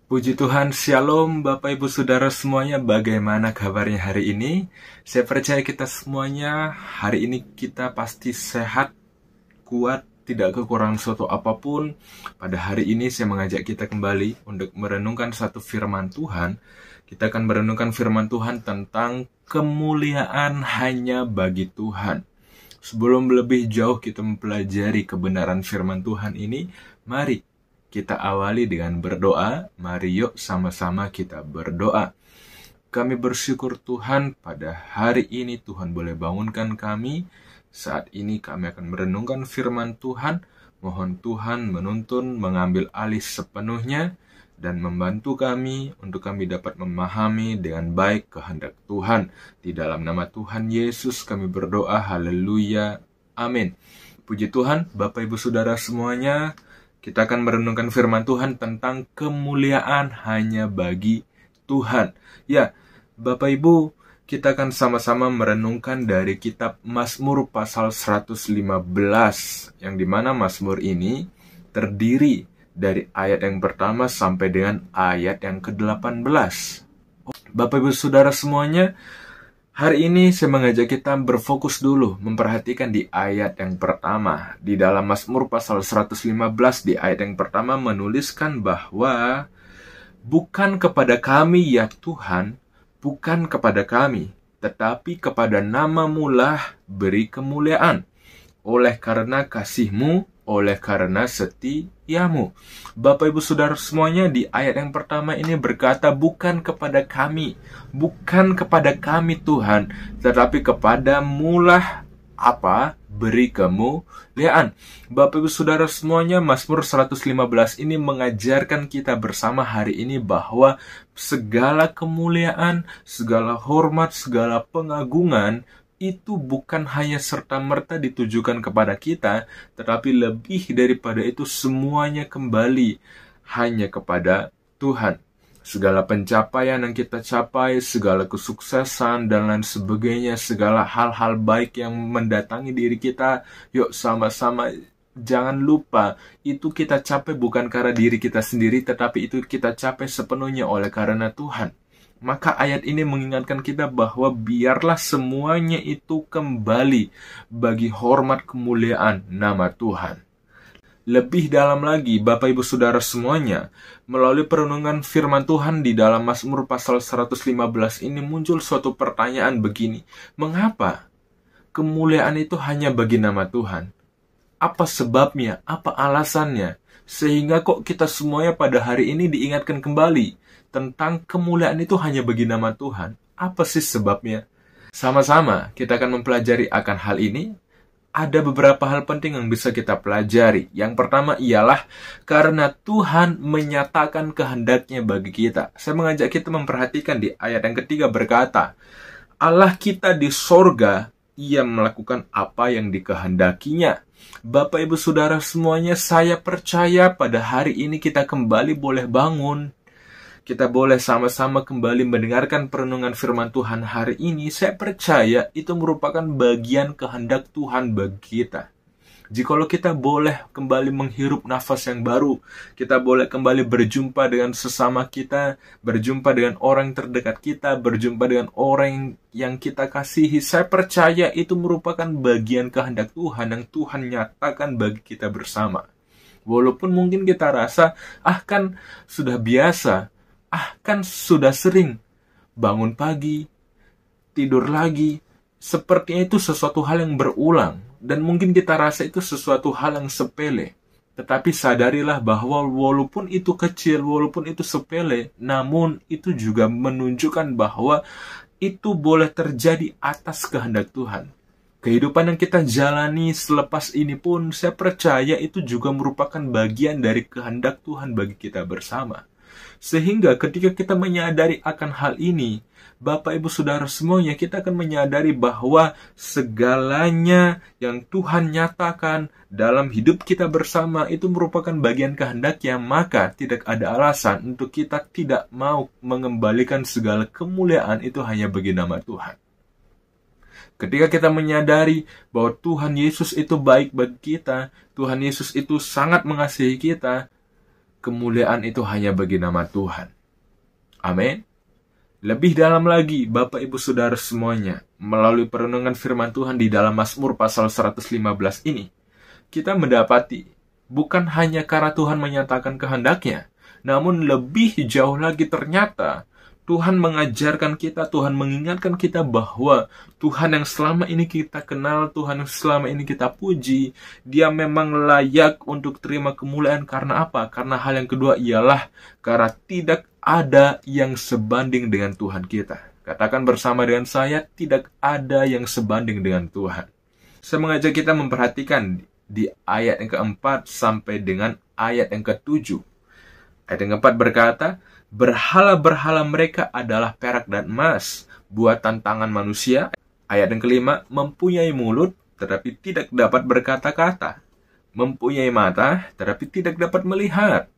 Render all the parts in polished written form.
Puji Tuhan, Shalom Bapak Ibu Saudara semuanya, bagaimana kabarnya hari ini? Saya percaya kita semuanya hari ini kita pasti sehat, kuat, tidak kekurangan suatu apapun. Pada hari ini saya mengajak kita kembali untuk merenungkan satu firman Tuhan. Kita akan merenungkan firman Tuhan tentang kemuliaan hanya bagi Tuhan. Sebelum lebih jauh kita mempelajari kebenaran firman Tuhan ini, mari kita awali dengan berdoa. Mari yuk sama-sama kita berdoa. Kami bersyukur Tuhan pada hari ini Tuhan boleh bangunkan kami. Saat ini kami akan merenungkan firman Tuhan. Mohon Tuhan menuntun, mengambil alih sepenuhnya, dan membantu kami untuk kami dapat memahami dengan baik kehendak Tuhan. Di dalam nama Tuhan Yesus kami berdoa. Haleluya. Amin. Puji Tuhan, Bapak Ibu Saudara semuanya. Kita akan merenungkan firman Tuhan tentang kemuliaan hanya bagi Tuhan. Ya, Bapak Ibu, kita akan sama-sama merenungkan dari kitab Mazmur pasal 115, yang dimana Mazmur ini terdiri dari ayat yang pertama sampai dengan ayat yang ke-18. Bapak Ibu Saudara semuanya, hari ini saya mengajak kita berfokus dulu, memperhatikan di ayat yang pertama. Di dalam Mazmur pasal 115 di ayat yang pertama menuliskan bahwa bukan kepada kami ya Tuhan, bukan kepada kami, tetapi kepada nama-Mu lah beri kemuliaan. Oleh karena kasih-Mu, oleh karena setiamu. Bapak Ibu Saudara semuanya, di ayat yang pertama ini berkata bukan kepada kami Tuhan, tetapi kepadamu lah apa? Beri kemuliaan. Bapak Ibu Saudara semuanya, Mazmur 115 ini mengajarkan kita bersama hari ini bahwa segala kemuliaan, segala hormat, segala pengagungan itu bukan hanya serta-merta ditujukan kepada kita, tetapi lebih daripada itu semuanya kembali hanya kepada Tuhan. Segala pencapaian yang kita capai, segala kesuksesan dan lain sebagainya, segala hal-hal baik yang mendatangi diri kita, yuk sama-sama jangan lupa, itu kita capai bukan karena diri kita sendiri, tetapi itu kita capai sepenuhnya oleh karena Tuhan. Maka ayat ini mengingatkan kita bahwa biarlah semuanya itu kembali bagi hormat kemuliaan nama Tuhan. Lebih dalam lagi, Bapak Ibu Saudara semuanya, melalui perenungan firman Tuhan di dalam Mazmur pasal 115 ini muncul suatu pertanyaan begini. Mengapa kemuliaan itu hanya bagi nama Tuhan? Apa sebabnya? Apa alasannya? Sehingga kok kita semuanya pada hari ini diingatkan kembali tentang kemuliaan itu hanya bagi nama Tuhan. Apa sih sebabnya? Sama-sama kita akan mempelajari akan hal ini. Ada beberapa hal penting yang bisa kita pelajari. Yang pertama ialah karena Tuhan menyatakan kehendaknya bagi kita. Saya mengajak kita memperhatikan di ayat yang ketiga berkata, Allah kita di sorga, Ia melakukan apa yang dikehendakinya. Bapak Ibu Saudara semuanya, saya percaya pada hari ini kita kembali boleh bangun. Kita boleh sama-sama kembali mendengarkan perenungan firman Tuhan hari ini. Saya percaya itu merupakan bagian kehendak Tuhan bagi kita. Jikalau kita boleh kembali menghirup nafas yang baru, kita boleh kembali berjumpa dengan sesama kita, berjumpa dengan orang terdekat kita, berjumpa dengan orang yang kita kasihi. Saya percaya itu merupakan bagian kehendak Tuhan yang Tuhan nyatakan bagi kita bersama. Walaupun mungkin kita rasa, kan sudah biasa, kan sudah sering bangun pagi, tidur lagi. Sepertinya itu sesuatu hal yang berulang. Dan mungkin kita rasa itu sesuatu hal yang sepele. Tetapi sadarilah bahwa walaupun itu kecil, walaupun itu sepele, namun itu juga menunjukkan bahwa itu boleh terjadi atas kehendak Tuhan. Kehidupan yang kita jalani selepas ini pun, saya percaya itu juga merupakan bagian dari kehendak Tuhan bagi kita bersama. Sehingga ketika kita menyadari akan hal ini, Bapak Ibu Saudara semuanya, kita akan menyadari bahwa segalanya yang Tuhan nyatakan dalam hidup kita bersama itu merupakan bagian kehendaknya, maka tidak ada alasan untuk kita tidak mau mengembalikan segala kemuliaan itu hanya bagi nama Tuhan. Ketika kita menyadari bahwa Tuhan Yesus itu baik bagi kita, Tuhan Yesus itu sangat mengasihi kita, kemuliaan itu hanya bagi nama Tuhan. Amin. Lebih dalam lagi, Bapak Ibu Saudara semuanya, melalui perenungan firman Tuhan di dalam Mazmur pasal 115 ini, kita mendapati bukan hanya karena Tuhan menyatakan kehendaknya, namun lebih jauh lagi ternyata Tuhan mengajarkan kita, Tuhan mengingatkan kita bahwa Tuhan yang selama ini kita kenal, Tuhan yang selama ini kita puji, Dia memang layak untuk terima kemuliaan. Karena apa? Karena hal yang kedua ialah karena tidak ada yang sebanding dengan Tuhan kita. Katakan bersama dengan saya, tidak ada yang sebanding dengan Tuhan. Saya mengajak kita memperhatikan di ayat yang keempat sampai dengan ayat yang ketujuh. Ayat yang keempat berkata, berhala-berhala mereka adalah perak dan emas, buatan tangan manusia. Ayat yang kelima, mempunyai mulut, tetapi tidak dapat berkata-kata. Mempunyai mata, tetapi tidak dapat melihat.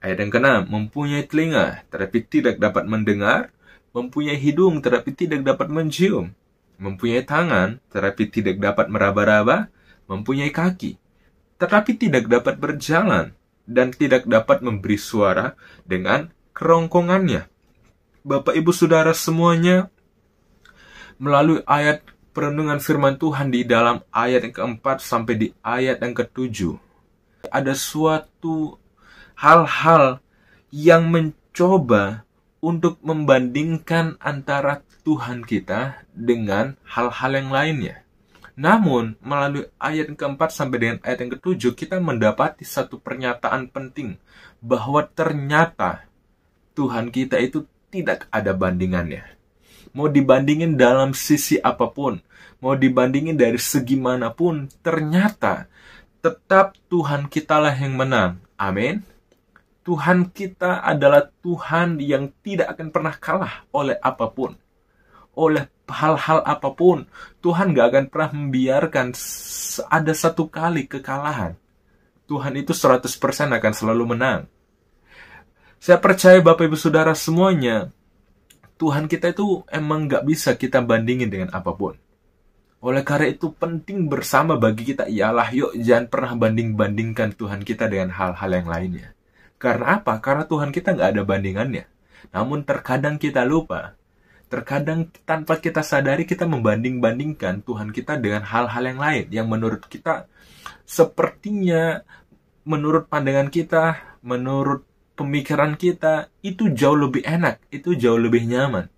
Ayat yang keenam, mempunyai telinga, tetapi tidak dapat mendengar. Mempunyai hidung, tetapi tidak dapat mencium. Mempunyai tangan, tetapi tidak dapat meraba-raba. Mempunyai kaki, tetapi tidak dapat berjalan. Dan tidak dapat memberi suara dengan kerongkongannya. Bapak Ibu Saudara semuanya, melalui ayat perenungan firman Tuhan di dalam ayat yang keempat sampai di ayat yang ketujuh, ada suatu hal-hal yang mencoba untuk membandingkan antara Tuhan kita dengan hal-hal yang lainnya. Namun, melalui ayat yang keempat sampai dengan ayat yang ketujuh, kita mendapati satu pernyataan penting bahwa ternyata Tuhan kita itu tidak ada bandingannya. Mau dibandingin dalam sisi apapun, mau dibandingin dari segi manapun, ternyata tetap Tuhan kitalah yang menang. Amin. Tuhan kita adalah Tuhan yang tidak akan pernah kalah oleh apapun. Oleh hal-hal apapun, Tuhan gak akan pernah membiarkan ada satu kali kekalahan. Tuhan itu 100% akan selalu menang. Saya percaya Bapak Ibu Saudara semuanya, Tuhan kita itu emang gak bisa kita bandingin dengan apapun. Oleh karena itu penting bersama bagi kita ialah yuk jangan pernah banding-bandingkan Tuhan kita dengan hal-hal yang lainnya. Karena apa? Karena Tuhan kita gak ada bandingannya. Namun terkadang kita lupa. Terkadang tanpa kita sadari kita membanding-bandingkan Tuhan kita dengan hal-hal yang lain yang menurut kita sepertinya, menurut pandangan kita, menurut pemikiran kita itu jauh lebih enak, itu jauh lebih nyaman.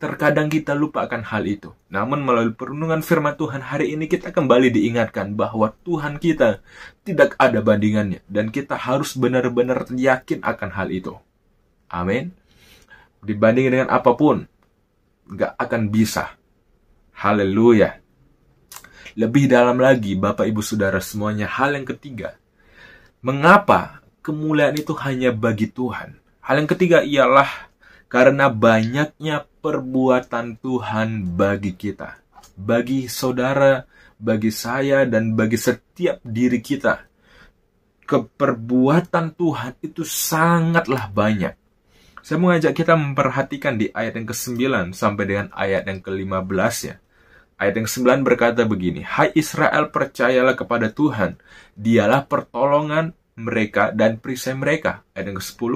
Terkadang kita lupa akan hal itu. Namun melalui perenungan firman Tuhan hari ini kita kembali diingatkan bahwa Tuhan kita tidak ada bandingannya dan kita harus benar-benar yakin akan hal itu. Amin. Dibandingin dengan apapun, gak akan bisa. Haleluya. Lebih dalam lagi, Bapak Ibu Saudara semuanya, hal yang ketiga, mengapa kemuliaan itu hanya bagi Tuhan? Hal yang ketiga ialah karena banyaknya perbuatan Tuhan bagi kita, bagi saudara, bagi saya, dan bagi setiap diri kita. Keperbuatan Tuhan itu sangatlah banyak. Saya mengajak kita memperhatikan di ayat yang ke-9 sampai dengan ayat yang ke-15 ya. Ayat yang ke-9 berkata begini, hai Israel, percayalah kepada Tuhan, dialah pertolongan mereka dan perisai mereka. Ayat yang ke-10,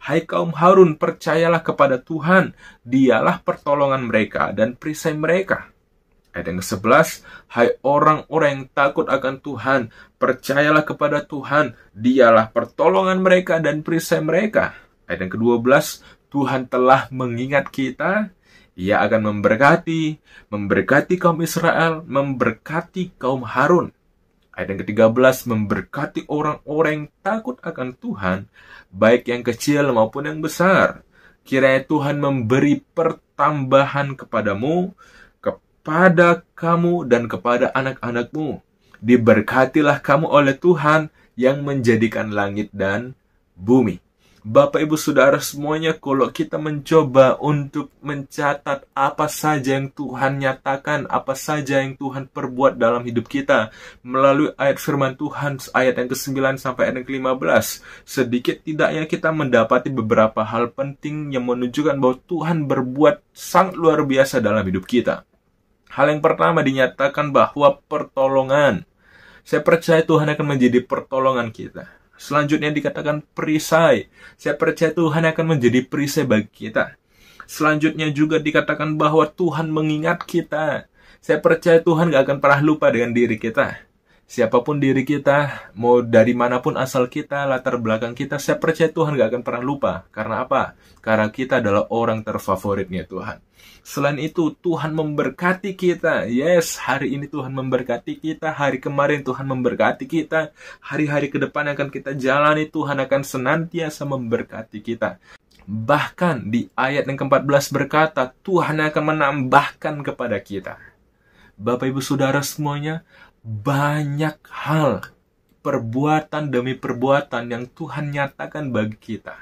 hai kaum Harun, percayalah kepada Tuhan, dialah pertolongan mereka dan perisai mereka. Ayat yang ke-11, hai orang-orang yang takut akan Tuhan, percayalah kepada Tuhan, dialah pertolongan mereka dan perisai mereka. Ayat yang ke-12, Tuhan telah mengingat kita, Ia akan memberkati kaum Israel, memberkati kaum Harun. Ayat yang ke-13, memberkati orang-orang yang takut akan Tuhan, baik yang kecil maupun yang besar. Kiranya Tuhan memberi pertambahan kepadamu, kepada kamu dan kepada anak-anakmu. Diberkatilah kamu oleh Tuhan yang menjadikan langit dan bumi. Bapak Ibu Saudara semuanya, kalau kita mencoba untuk mencatat apa saja yang Tuhan nyatakan, apa saja yang Tuhan perbuat dalam hidup kita melalui ayat firman Tuhan, ayat yang ke-9 sampai ayat yang ke-15, sedikit tidaknya kita mendapati beberapa hal penting yang menunjukkan bahwa Tuhan berbuat sangat luar biasa dalam hidup kita. Hal yang pertama dinyatakan bahwa pertolongan. Saya percaya Tuhan akan menjadi pertolongan kita. Selanjutnya dikatakan perisai. Saya percaya Tuhan akan menjadi perisai bagi kita. Selanjutnya juga dikatakan bahwa Tuhan mengingat kita. Saya percaya Tuhan gak akan pernah lupa dengan diri kita. Siapapun diri kita, mau dari manapun asal kita, latar belakang kita, saya percaya Tuhan gak akan pernah lupa. Karena apa? Karena kita adalah orang terfavoritnya Tuhan. Selain itu, Tuhan memberkati kita. Yes, hari ini Tuhan memberkati kita. Hari kemarin Tuhan memberkati kita. Hari-hari ke depan akan kita jalani, Tuhan akan senantiasa memberkati kita. Bahkan di ayat yang ke-14 berkata, Tuhan akan menambahkan kepada kita. Bapak Ibu Saudara semuanya, banyak hal, perbuatan demi perbuatan yang Tuhan nyatakan bagi kita.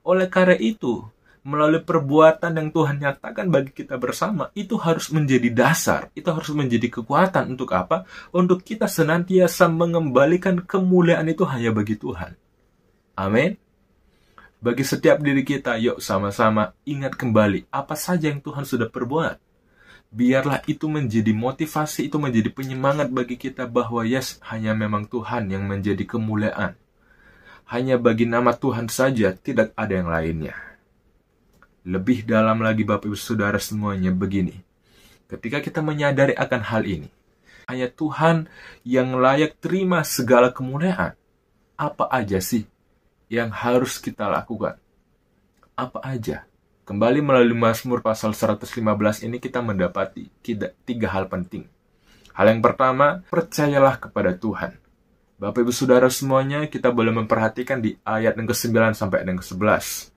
Oleh karena itu, melalui perbuatan yang Tuhan nyatakan bagi kita bersama, itu harus menjadi dasar, itu harus menjadi kekuatan untuk apa? Untuk kita senantiasa mengembalikan kemuliaan itu hanya bagi Tuhan. Amin. Bagi setiap diri kita, yuk sama-sama ingat kembali apa saja yang Tuhan sudah perbuat. Biarlah itu menjadi motivasi, itu menjadi penyemangat bagi kita bahwa yes, hanya memang Tuhan yang menjadi kemuliaan. Hanya bagi nama Tuhan saja, tidak ada yang lainnya. Lebih dalam lagi Bapak Ibu Saudara semuanya begini. Ketika kita menyadari akan hal ini, hanya Tuhan yang layak terima segala kemuliaan. Apa aja sih yang harus kita lakukan? Apa aja? Kembali melalui Mazmur pasal 115 ini kita mendapati 3 hal penting. Hal yang pertama, percayalah kepada Tuhan. Bapak Ibu Saudara semuanya, kita boleh memperhatikan di ayat yang ke-9 sampai yang ke-11.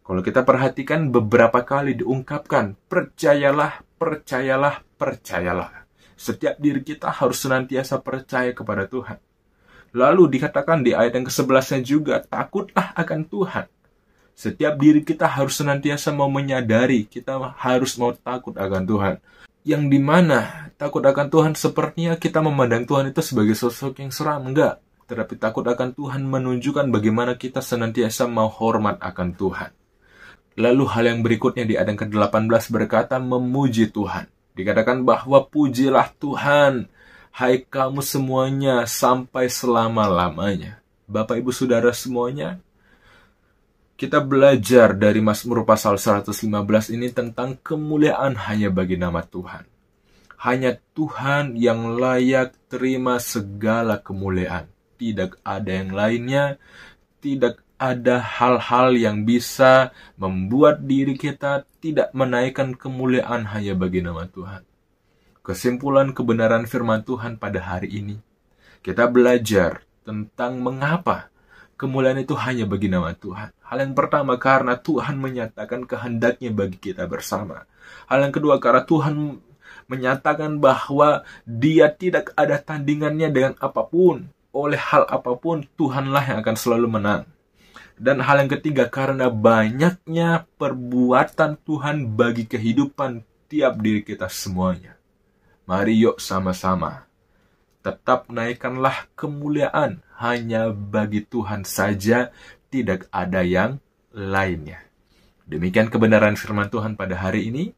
Kalau kita perhatikan beberapa kali diungkapkan, percayalah, percayalah, percayalah. Setiap diri kita harus senantiasa percaya kepada Tuhan. Lalu dikatakan di ayat yang ke-11 juga, takutlah akan Tuhan. Setiap diri kita harus senantiasa mau menyadari, kita harus mau takut akan Tuhan. Yang dimana takut akan Tuhan sepertinya kita memandang Tuhan itu sebagai sosok yang seram, enggak. Tetapi takut akan Tuhan menunjukkan bagaimana kita senantiasa mau hormat akan Tuhan. Lalu hal yang berikutnya di ayat yang ke-18 berkata memuji Tuhan. Dikatakan bahwa pujilah Tuhan, hai kamu semuanya sampai selama-lamanya. Bapak Ibu Saudara semuanya, kita belajar dari Mazmur pasal 115 ini tentang kemuliaan hanya bagi nama Tuhan. Hanya Tuhan yang layak terima segala kemuliaan. Tidak ada yang lainnya, tidak ada hal-hal yang bisa membuat diri kita tidak menaikkan kemuliaan hanya bagi nama Tuhan. Kesimpulan kebenaran firman Tuhan pada hari ini, kita belajar tentang mengapa kemuliaan itu hanya bagi nama Tuhan. Hal yang pertama, karena Tuhan menyatakan kehendaknya bagi kita bersama. Hal yang kedua, karena Tuhan menyatakan bahwa Dia tidak ada tandingannya dengan apapun. Oleh hal apapun, Tuhanlah yang akan selalu menang. Dan hal yang ketiga, karena banyaknya perbuatan Tuhan bagi kehidupan tiap diri kita semuanya. Mari yuk sama-sama. Tetap naikkanlah kemuliaan hanya bagi Tuhan saja, tidak ada yang lainnya. Demikian kebenaran firman Tuhan pada hari ini.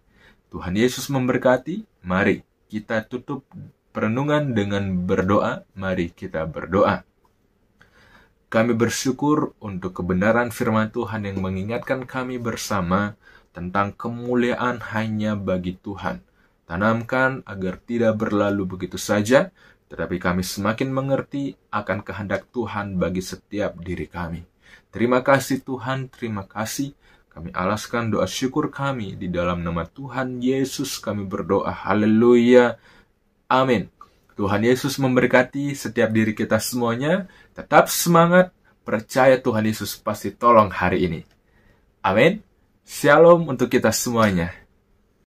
Tuhan Yesus memberkati. Mari kita tutup perenungan dengan berdoa. Mari kita berdoa. Kami bersyukur untuk kebenaran firman Tuhan yang mengingatkan kami bersama tentang kemuliaan hanya bagi Tuhan. Tanamkan agar tidak berlalu begitu saja, tetapi kami semakin mengerti akan kehendak Tuhan bagi setiap diri kami. Terima kasih Tuhan, terima kasih. Kami alaskan doa syukur kami di dalam nama Tuhan Yesus kami berdoa. Haleluya. Amin. Tuhan Yesus memberkati setiap diri kita semuanya. Tetap semangat, percaya Tuhan Yesus pasti tolong hari ini. Amin. Shalom untuk kita semuanya.